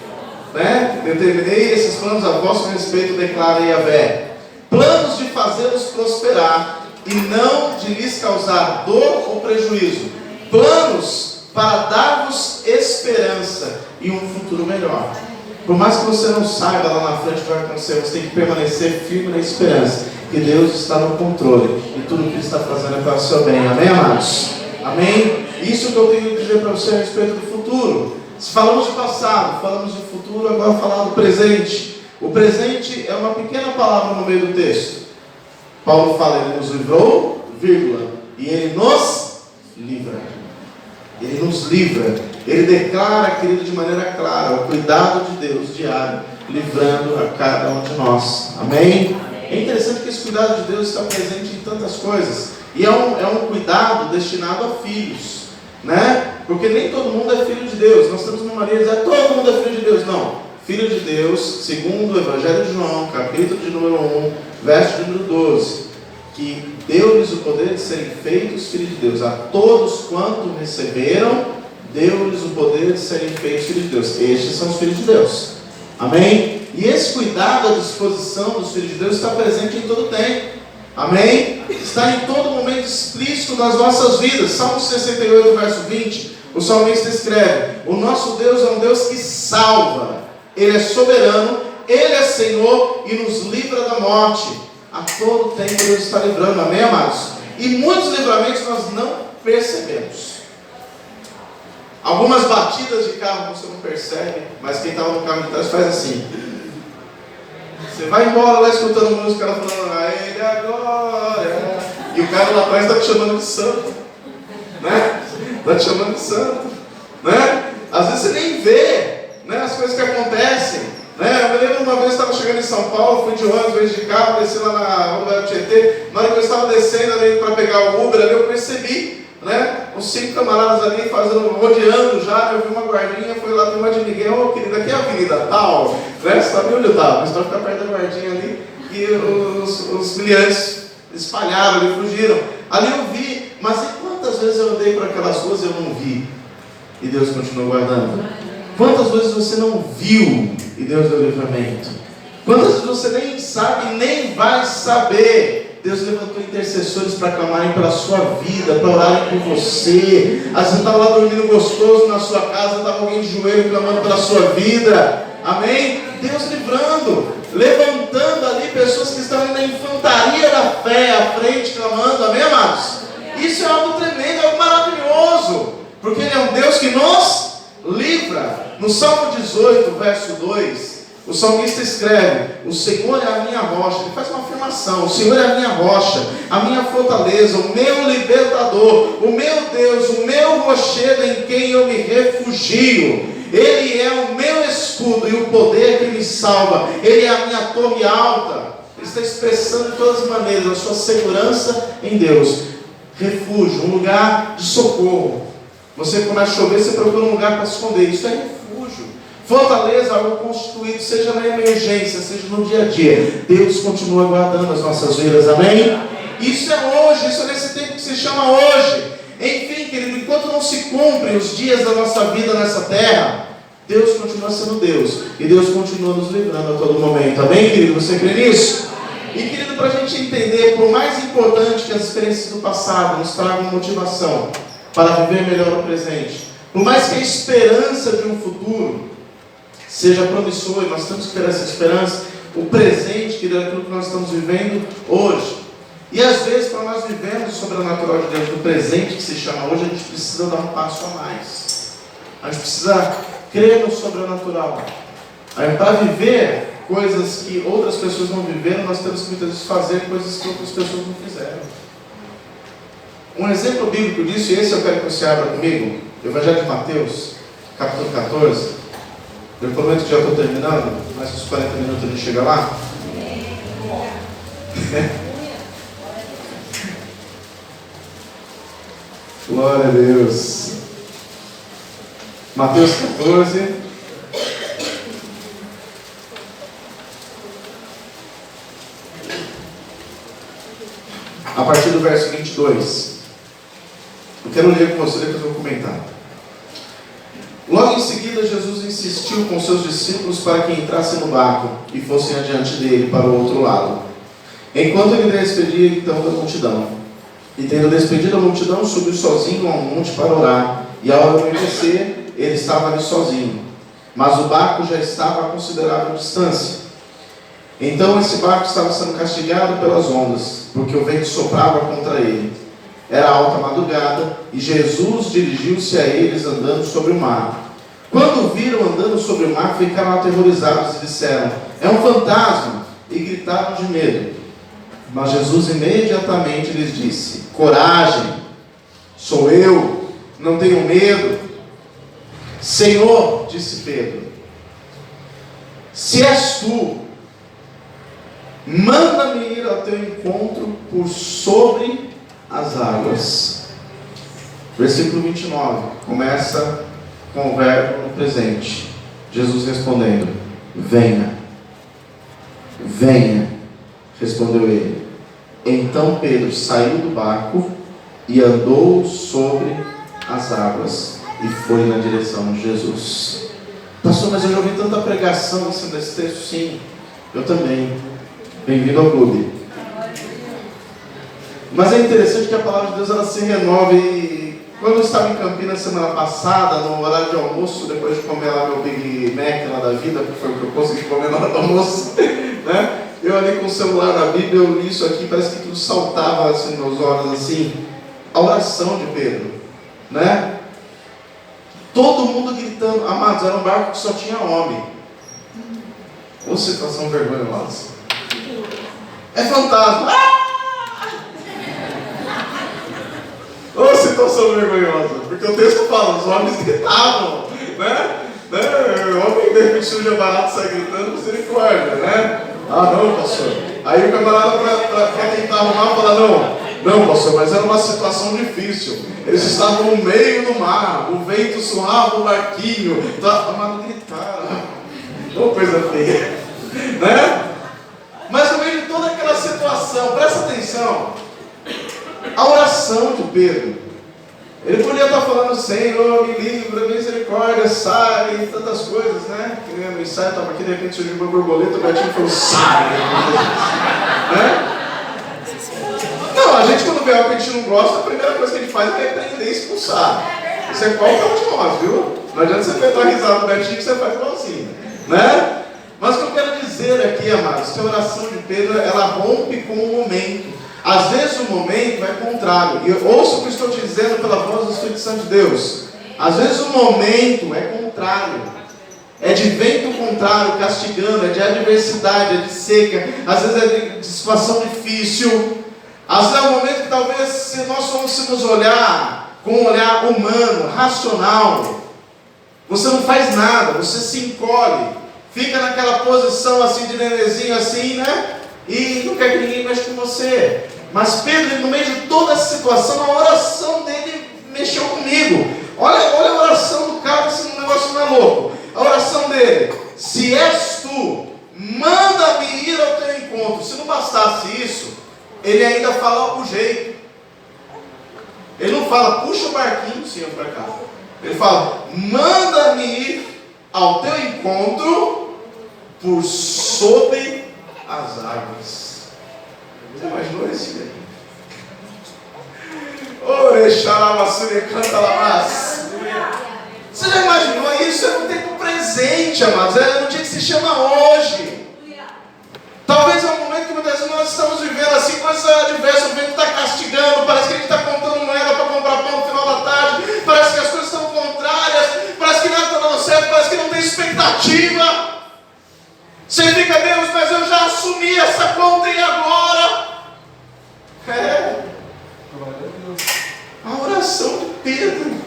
né? Determinei esses planos a vosso respeito, declara Yahvé. Planos de fazê-los prosperar e não de lhes causar dor ou prejuízo. Planos para dar-vos esperança e um futuro melhor. Por mais que você não saiba lá na frente o que vai acontecer, você tem que permanecer firme na esperança que Deus está no controle e tudo o que Ele está fazendo é para o seu bem. Amém, amados? Amém? Isso que eu tenho que dizer para você a respeito do futuro. Se falamos de passado, falamos de futuro, agora falar do presente. O presente é uma pequena palavra no meio do texto. Paulo fala: Ele nos livrou, vírgula, e Ele nos livra. Ele nos livra. Ele declara, querido, de maneira clara, o cuidado de Deus diário, livrando a cada um de nós. Amém? É interessante que esse cuidado de Deus está presente em tantas coisas. E é um cuidado destinado a filhos, né? Porque nem todo mundo é filho de Deus. Nós temos uma mania de dizer: todo mundo é filho de Deus. Não. Filho de Deus, segundo o Evangelho de João, capítulo de número 1, verso de número 12, que deu-lhes o poder de serem feitos filhos de Deus. A todos quanto receberam, deu-lhes o poder de serem feitos filhos de Deus. Estes são os filhos de Deus. Amém? E esse cuidado, a disposição dos filhos de Deus está presente em todo o tempo. Amém? Está em todo momento explícito nas nossas vidas. Salmo 68, verso 20, o salmista escreve: o nosso Deus é um Deus que salva. Ele é soberano, Ele é Senhor e nos livra da morte. A todo tempo Deus está livrando, amém, amados? E muitos livramentos nós não percebemos. Algumas batidas de carro você não percebe, mas quem estava no carro de trás faz assim. Você vai embora lá escutando música, ela falando: a Ele agora. E o cara lá atrás está te chamando de santo, né? Está te chamando de santo, né? Às vezes você nem vê, né, as coisas que acontecem, né? Eu me lembro uma vez eu estava chegando em São Paulo, fui de ônibus, vez de carro, desci lá na rodovia do Tietê. Na hora que eu estava descendo ali para pegar o Uber, ali eu percebi, né, uns 5 camaradas ali rodeando já. Eu vi uma guardinha, fui lá, tem uma de ninguém: ô querida, aqui é a avenida tal, né? Você sabe onde eu estava, mas para ficar perto da guardinha ali, e os brilhantes espalharam ali, fugiram. Ali eu vi, mas e quantas vezes eu andei por aquelas ruas e eu não vi? E Deus continuou guardando. Quantas vezes você não viu e Deus deu livramento? Quantas vezes você nem sabe, nem vai saber? Deus levantou intercessores para clamarem pela sua vida, para orarem por você. Às vezes você estava lá dormindo gostoso na sua casa, estava alguém de joelho clamando pela sua vida. Amém? Deus livrando, levantando ali pessoas que estão na infantaria da fé à frente, clamando. Amém, amados? Isso é algo tremendo, algo maravilhoso, porque Ele é um Deus que nos livra. No Salmo 18, verso 2, o salmista escreve: o Senhor é a minha rocha. Ele faz uma afirmação: o Senhor é a minha rocha, a minha fortaleza, o meu libertador, o meu Deus, o meu rochedo em quem eu me refugio. Ele é o meu escudo e o poder que me salva. Ele é a minha torre alta. Ele está expressando de todas as maneiras a sua segurança em Deus. Refúgio, um lugar de socorro. Você começa a chover, você procura um lugar para se esconder. Isso é refúgio. Fortaleza, algo constituído, seja na emergência, seja no dia a dia. Deus continua guardando as nossas vidas, amém? Isso é hoje, isso é nesse tempo que se chama hoje. Enfim, querido, enquanto não se cumprem os dias da nossa vida nessa terra, Deus continua sendo Deus. E Deus continua nos livrando a todo momento, amém, querido? Você crê nisso? E, querido, para a gente entender, por mais importante que as experiências do passado nos tragam motivação para viver melhor o presente, por mais que a esperança de um futuro seja promissor, e nós temos que ter essa esperança, o presente, querido, é aquilo que nós estamos vivendo hoje. E às vezes, para nós vivermos o sobrenatural de Deus no presente, que se chama hoje, a gente precisa dar um passo a mais. A gente precisa crer no sobrenatural. Para viver coisas que outras pessoas não viveram, nós temos que muitas vezes fazer coisas que outras pessoas não fizeram. Um exemplo bíblico disso, e esse eu quero que você abra comigo, Evangelho de Mateus, capítulo 14. Eu prometo que já estou terminando, mais uns 40 minutos a gente chega lá. Glória a Deus. Mateus 14. A partir do verso 22. Eu quero ler com você, depois eu vou comentar. Logo em seguida, Jesus insistiu com seus discípulos para que entrassem no barco e fossem adiante dele para o outro lado, enquanto ele despedia então da multidão. E tendo despedido a multidão, subiu sozinho ao monte para orar. E ao anoitecer, ele estava ali sozinho, mas o barco já estava a considerável distância. Então esse barco estava sendo castigado pelas ondas, porque o vento soprava contra ele. Era alta madrugada, e Jesus dirigiu-se a eles andando sobre o mar. Quando o viram andando sobre o mar, ficaram aterrorizados e disseram: é um fantasma! E gritaram de medo. Mas Jesus imediatamente lhes disse: coragem, sou eu, não tenham medo. Senhor, disse Pedro, se és tu, manda-me ir ao teu encontro por sobre as águas. Versículo 29, começa com o verbo no presente. Jesus respondendo: venha. Venha, respondeu ele. Então Pedro saiu do barco e andou sobre as águas e foi na direção de Jesus. Pastor, mas eu já ouvi tanta pregação assim desse texto. Sim, eu também. Bem-vindo ao clube. Mas é interessante que a palavra de Deus ela se renova. E quando eu estava em Campinas semana passada, no horário de almoço, depois de comer lá meu Big Mac lá da vida, que foi o que eu consegui comer na hora do almoço, né? Eu ali com o celular na Bíblia, eu li isso aqui, parece que tudo saltava assim nos olhos, assim, a oração de Pedro, né? Todo mundo gritando. Amados, era um barco que só tinha homem. Ô situação vergonhosa. É fantasma. Ô situação vergonhosa. Porque o texto fala, os homens gritavam, né? O homem de repente suja barato sai gritando, misericórdia, né? Ah, não, pastor. Aí o camarada para tentar arrumar fala: não, pastor, mas era uma situação difícil. Eles estavam no meio do mar, o vento surrava o barquinho, amado, gritaram. Ô, coisa feia, né? Mas no meio de toda aquela situação, presta atenção, a oração de Pedro. Ele podia estar falando: Senhor, me livra, misericórdia, sai, tantas coisas, né? Que nem no ensaio, estava aqui, de repente surgiu uma borboleta, o Betinho falou: sai, né? Não, a gente quando vê algo que a gente não gosta, a primeira coisa que a gente faz é repreender e expulsar. Isso é qualquer um de nós, viu? Não adianta você ver a risada do Betinho que você faz igualzinho, né? Mas o que eu quero dizer aqui, amados, que a oração de Pedro, ela rompe com o momento. Às vezes o momento é contrário. E ouça o que eu estou te dizendo pela voz do Espírito Santo de Deus. Às vezes o momento é contrário. É de vento contrário, castigando, é de adversidade, é de seca, às vezes é de situação difícil. Às vezes é um momento que talvez se nós fôssemos olhar com um olhar humano, racional, você não faz nada, você se encolhe, fica naquela posição assim de nenenzinho assim, né? E não quer que ninguém mexa com você. Mas Pedro, no meio de toda essa situação, a oração dele mexeu comigo. Olha a oração do cara, esse negócio não é louco. A oração dele: se és tu, manda-me ir ao teu encontro. Se não bastasse isso, ele ainda fala o jeito. Ele não fala, puxa o barquinho, Senhor, para cá. Ele fala, manda-me ir ao teu encontro por sobre as águas. Você imaginou isso, velho? Você já imaginou isso? É no tempo presente, amados. É no dia que se chama hoje. Talvez é um momento que muitas vezes nós estamos vivendo assim, coisas adversas, o vento está castigando, parece que a gente está contando moeda para comprar pão no final da tarde, parece que as coisas estão contrárias, parece que nada está dando certo, parece que não tem expectativa. Você fica, Deus, mas eu já assumi essa conta e agora? A oração de Pedro.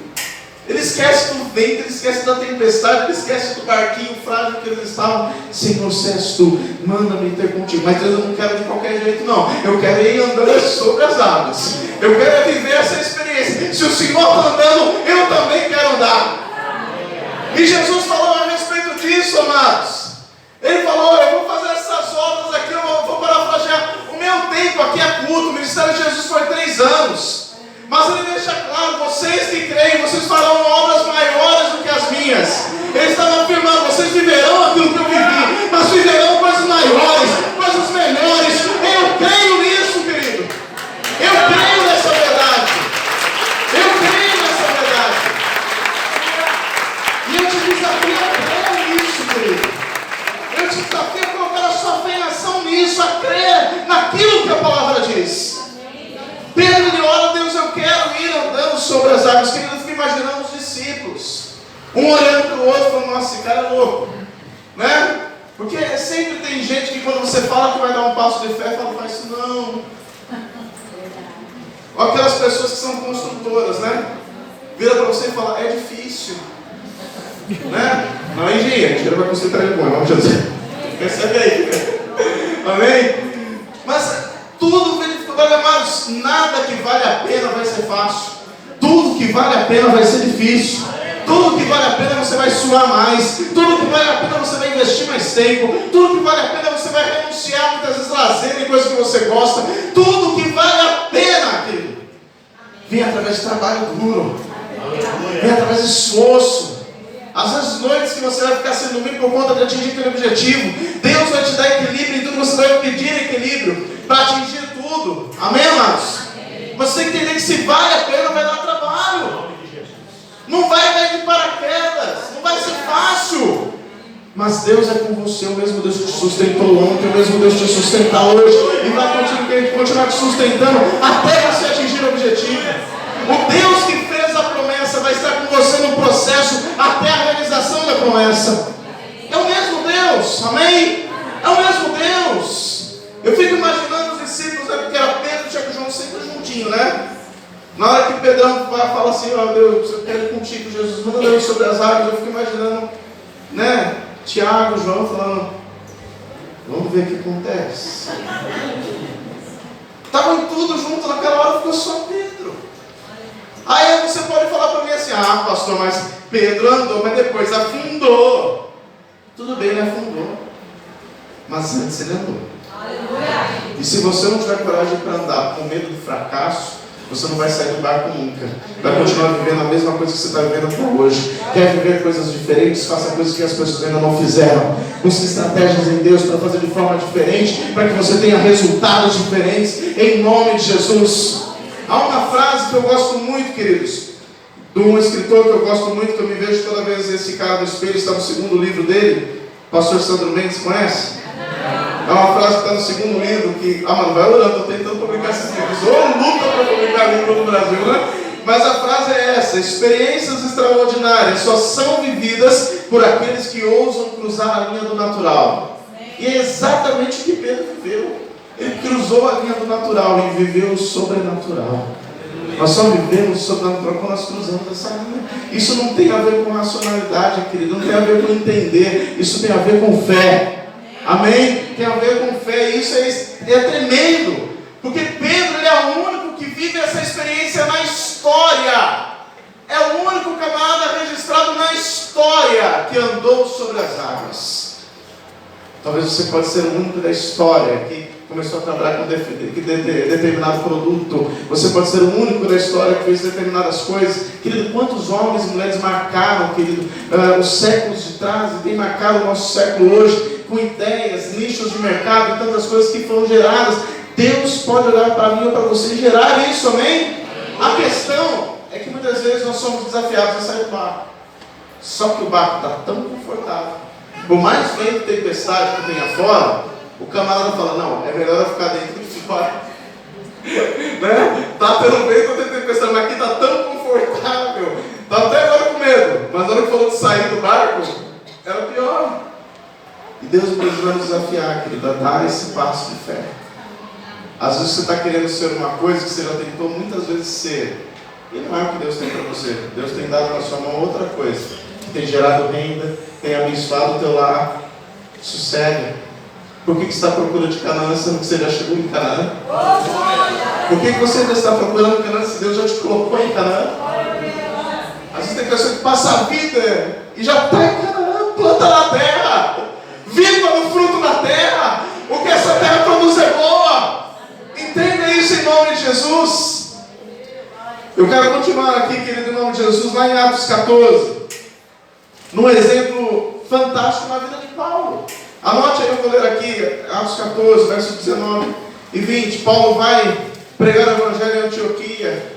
Ele esquece do vento, ele esquece da tempestade, ele esquece do barquinho frágil que eles estavam. Senhor, se és tu, manda-me ter contigo. Mas Deus, eu não quero de qualquer jeito, não. Eu quero ir andando sobre as águas. Eu quero viver essa experiência. Se o Senhor está andando, eu também quero andar. E Jesus falou a respeito disso, amados. Ele falou, eu vou fazer essas obras aqui, eu vou parafrasear. O meu tempo aqui é curto, o ministério de Jesus foi 3 anos. Mas ele deixa claro, vocês que creem, vocês farão obras maiores do que as minhas. Ele estava afirmando, vocês viverão aquilo que eu vivi, mas viverão coisas maiores, coisas melhores. Eu creio nisso, querido. Eu creio nessa verdade. Eu creio nessa verdade. E eu te desafio a crer nisso, querido. Eu te desafio a colocar a sua fé em ação nisso, a crer naquilo que a palavra diz. Pedro, ele ora, Deus, eu quero ir andando sobre as águas. Querido, eu fico imaginando os discípulos, um olhando para o outro, falando, nossa, esse cara é louco, né? Porque sempre tem gente que quando você fala que vai dar um passo de fé, fala, faz isso não. Ou aquelas pessoas que são construtoras, né? Vira para você e fala, é difícil, né? Não é engenheiro, a gente vai construir trem bom, vamos dizer. Percebe aí? Amém? Mas tudo vem. Amados, nada que vale a pena vai ser fácil. Tudo que vale a pena vai ser difícil. Tudo que vale a pena você vai suar mais. Tudo que vale a pena você vai investir mais tempo. Tudo que vale a pena você vai renunciar muitas vezes lazer em coisas que você gosta. Tudo que vale a pena, querido, vem através de trabalho duro. Vem através de esforço. Às vezes noites que você vai ficar sem dormir por conta de atingir aquele objetivo, Deus vai te dar equilíbrio em tudo, você vai pedir equilíbrio para atingir tudo. Amém, amados? Amém. Você tem que entender que se vale a pena, vai dar trabalho. Não vai cair de paraquedas, não vai ser fácil. Mas Deus é com você, o mesmo Deus que te sustentou ontem, o mesmo Deus que te sustenta hoje, e vai continuar te sustentando até você atingir o objetivo. O Deus que fez a promessa vai estar com você no processo até a realização da promessa. É o mesmo Deus, amém? É o mesmo Deus. Eu fico imaginando os discípulos, né, porque era Pedro e Tiago e João sempre juntinho, né? Na hora que Pedrão fala assim, ó, Deus, eu quero ir contigo, Jesus, manda Deus sobre as águas, eu fico imaginando, né, Tiago, João falando, vamos ver o que acontece. Estavam tudo junto, naquela hora ficou só Pedro. Aí você pode falar para mim assim, ah, pastor, mas Pedro andou, mas depois afundou. Tudo bem, ele afundou, mas antes ele andou. Aleluia. E se você não tiver coragem para andar com medo do fracasso, você não vai sair do barco nunca. Vai continuar vivendo a mesma coisa que você está vivendo até hoje. Quer viver coisas diferentes? Faça coisas que as pessoas ainda não fizeram. Busque estratégias em Deus para fazer de forma diferente, para que você tenha resultados diferentes, em nome de Jesus. Há uma frase que eu gosto muito, queridos, de um escritor que eu gosto muito, que eu me vejo toda vez esse cara no espelho, está no 2º livro dele, pastor Sandro Mendes, conhece? É uma frase que está no 2º livro, que, mano, vai orando, estou tentando publicar esses livros. Ou luta para publicar livro no Brasil, né? Mas a frase é essa: experiências extraordinárias só são vividas por aqueles que ousam cruzar a linha do natural. E é exatamente o que Pedro viveu. Ele cruzou a linha do natural e viveu o sobrenatural. Nós só vivemos o sobrenatural quando nós cruzamos essa linha. Isso não tem a ver com racionalidade, querido. Não tem a ver com entender. Isso tem a ver com fé. Amém? Tem a ver com fé. E isso é tremendo. Porque Pedro, ele é o único que vive essa experiência na história. É o único camarada registrado na história que andou sobre as águas. Talvez você pode ser o único da história que começou a trabalhar com determinado produto. Você pode ser o único da história que fez determinadas coisas. Querido, quantos homens e mulheres marcaram, querido, os séculos de trás e tem marcado o nosso século hoje com ideias, nichos de mercado e tantas coisas que foram geradas. Deus pode olhar para mim ou para você e gerar isso, amém? A questão é que muitas vezes nós somos desafiados a sair do barco. Só que o barco está tão confortável. Por mais vento e tempestade que tenha fora, o camarada fala: não, é melhor eu ficar dentro do que fora. Né? Tá tendo vento ou tem tempestade, mas aqui está tão confortável. Está até agora com medo. Mas na hora que falou de sair do barco, era pior. E Deus vai nos desafiar, querido, a dar esse passo de fé. Às vezes você está querendo ser uma coisa que você já tentou muitas vezes ser. E não é o que Deus tem para você. Deus tem dado na sua mão outra coisa. Que tem gerado renda, tem abençoado o teu lar. Sossega. Por que você está à procura de Canaã, sendo que você já chegou em Canaã? Por que você ainda está procurando Canaã, se Deus já te colocou em Canaã? Às vezes tem pessoa que passa a vida e já está em Canaã. Planta na terra. Viva no fruto da terra. O que essa terra produz é boa. Entenda isso em nome de Jesus. Eu quero continuar aqui, querido, em nome de Jesus, lá em Atos 14. Num exemplo fantástico na vida de Paulo. Anote aí, eu vou ler aqui, Atos 14, versos 19 e 20. Paulo vai pregar o evangelho em Antioquia.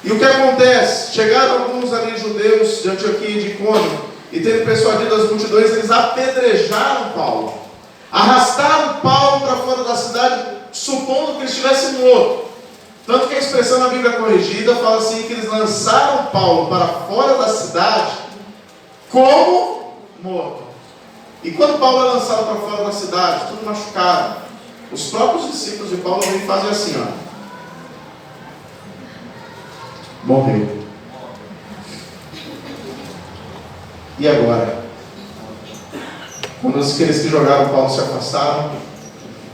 E o que acontece? Chegaram alguns ali judeus de Antioquia e de Icônio, e tendo persuadido as multidões, eles apedrejaram Paulo. Arrastaram Paulo para fora da cidade, supondo que ele estivesse morto. Tanto que a expressão na Bíblia corrigida fala assim, que eles lançaram Paulo para fora da cidade como morto. E quando Paulo é lançado para fora da cidade, tudo machucado, os próprios discípulos de Paulo vêm e fazem assim, ó. Morreu. E agora? Quando aqueles que jogaram Paulo se afastaram,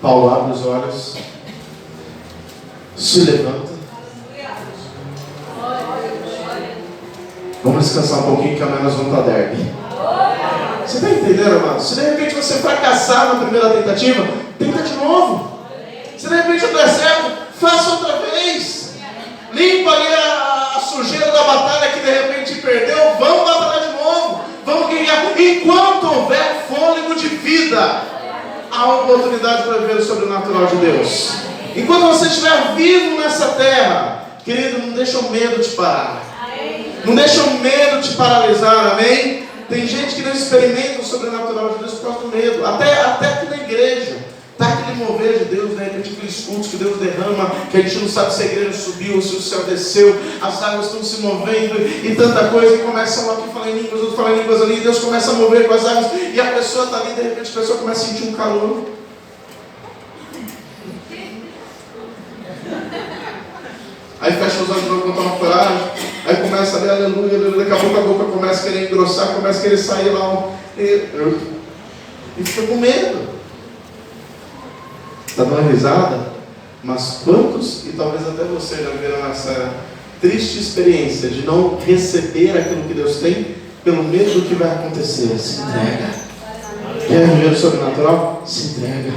Paulo abre os olhos, se levanta. Vamos descansar um pouquinho que amanhã nós vamos para derby. Você está entendendo, amado? Se de repente você fracassar na primeira tentativa, tenta de novo. Se de repente não der certo, faça outra vez. Limpa ali a sujeira da batalha que de repente perdeu. Vamos batalhar de novo. Vamos ganhar. Enquanto houver fôlego de vida, há oportunidade para viver o sobrenatural de Deus. Enquanto você estiver vivo nessa terra, querido, não deixa o medo te parar. Não deixa o medo te paralisar, amém? Tem gente que não experimenta o sobrenatural de Deus por causa do medo. Até aqui na igreja. Está aquele mover de Deus, de repente aqueles cultos que Deus derrama, que a gente não sabe se a igreja subiu ou se o céu desceu, as águas estão se movendo e tanta coisa, e começa um aqui falar em línguas, outro fala em línguas ali, e Deus começa a mover com as águas, e a pessoa está ali, de repente a pessoa começa a sentir um calor. Aí fecha os olhos para contar uma coragem, aí começa ali, aleluia, aleluia, daqui a pouco a boca começa a querer engrossar, começa a querer sair lá, e fica com medo. Está dando risada? Mas quantos, e talvez até você já viram essa triste experiência de não receber aquilo que Deus tem pelo medo do que vai acontecer? Se entrega. Quer viver o sobrenatural? Se entrega.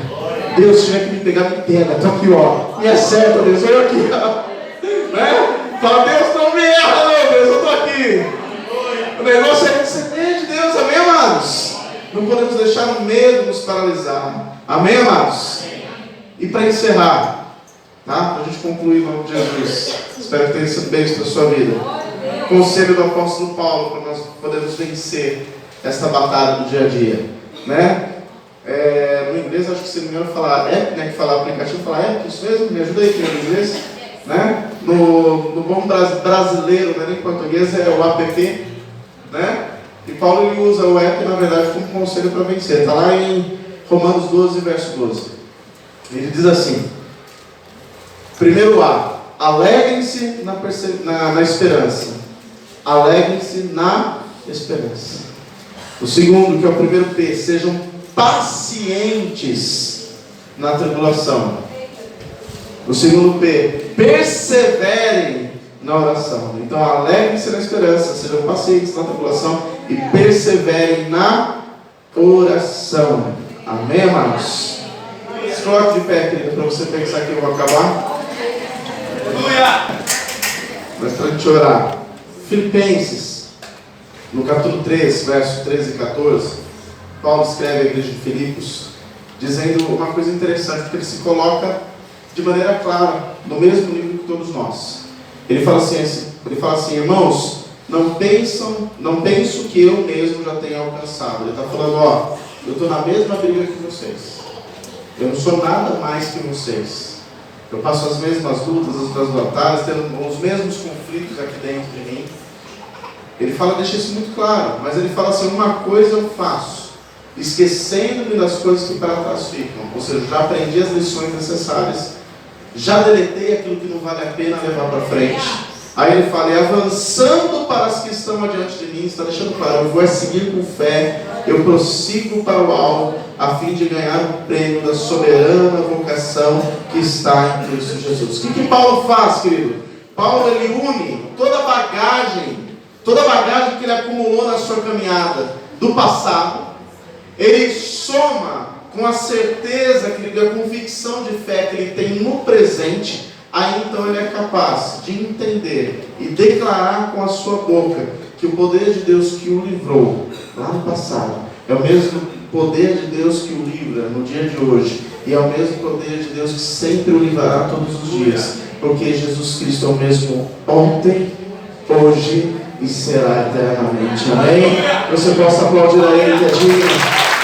Deus, se tiver que me pegar, me pega. Estou aqui, ó. Me acerta, Deus. Olha aqui, ó. Né? Fala, Deus, não me erra, não, Deus. Eu estou aqui. O negócio é receber de Deus. Amém, amados? Não podemos deixar o medo nos paralisar. Amém, amados? E para encerrar, tá? Para a gente concluir em nome de Jesus, espero que tenha sido bênção para a sua vida. Conselho do apóstolo Paulo para nós podermos vencer esta batalha do dia a dia, né? No inglês, acho que se não me engano, fala app, né? Que fala aplicativo, fala app, isso mesmo? Me ajuda aí, que é no inglês. Né? No bom brasileiro, né? Em português é o app, né? E Paulo ele usa o app, na verdade, como conselho para vencer. Está lá em Romanos 12, verso 12. Ele diz assim: primeiro A, alegrem-se na esperança. Alegrem-se na esperança. O segundo, que é o primeiro P, sejam pacientes na tribulação. O segundo P, perseverem na oração. Então, alegrem-se na esperança, sejam pacientes na tribulação e perseverem na oração. Amém, amados? Se coloque de pé, querido, para você pensar que eu vou acabar. Aleluia! Mas para a gente orar. Filipenses, no capítulo 3, versos 13 e 14, Paulo escreve à igreja de Filipos, dizendo uma coisa interessante, porque ele se coloca de maneira clara, no mesmo nível que todos nós. Ele fala assim, irmãos, não penso que eu mesmo já tenha alcançado. Ele está falando, eu estou na mesma briga que vocês. Eu não sou nada mais que vocês. Eu passo as mesmas lutas, as mesmas batalhas, tendo os mesmos conflitos aqui dentro de mim. Ele deixa isso muito claro, mas ele fala assim, uma coisa eu faço, esquecendo-me das coisas que para trás ficam. Ou seja, já aprendi as lições necessárias, já deletei aquilo que não vale a pena levar para frente. Aí ele fala, e avançando para as que estão adiante de mim, está deixando claro, eu vou seguir com fé, eu prossigo para o alvo, a fim de ganhar o prêmio da soberana vocação que está em Cristo Jesus. O que Paulo faz, querido? Paulo, ele une toda a bagagem que ele acumulou na sua caminhada do passado, ele soma com a certeza, a convicção de fé que ele tem no presente. Aí então ele é capaz de entender e declarar com a sua boca que o poder de Deus que o livrou lá no passado é o mesmo poder de Deus que o livra no dia de hoje, e é o mesmo poder de Deus que sempre o livrará todos os dias, porque Jesus Cristo é o mesmo ontem, hoje e será eternamente. Amém? Você possa aplaudir a Ele, que é digno.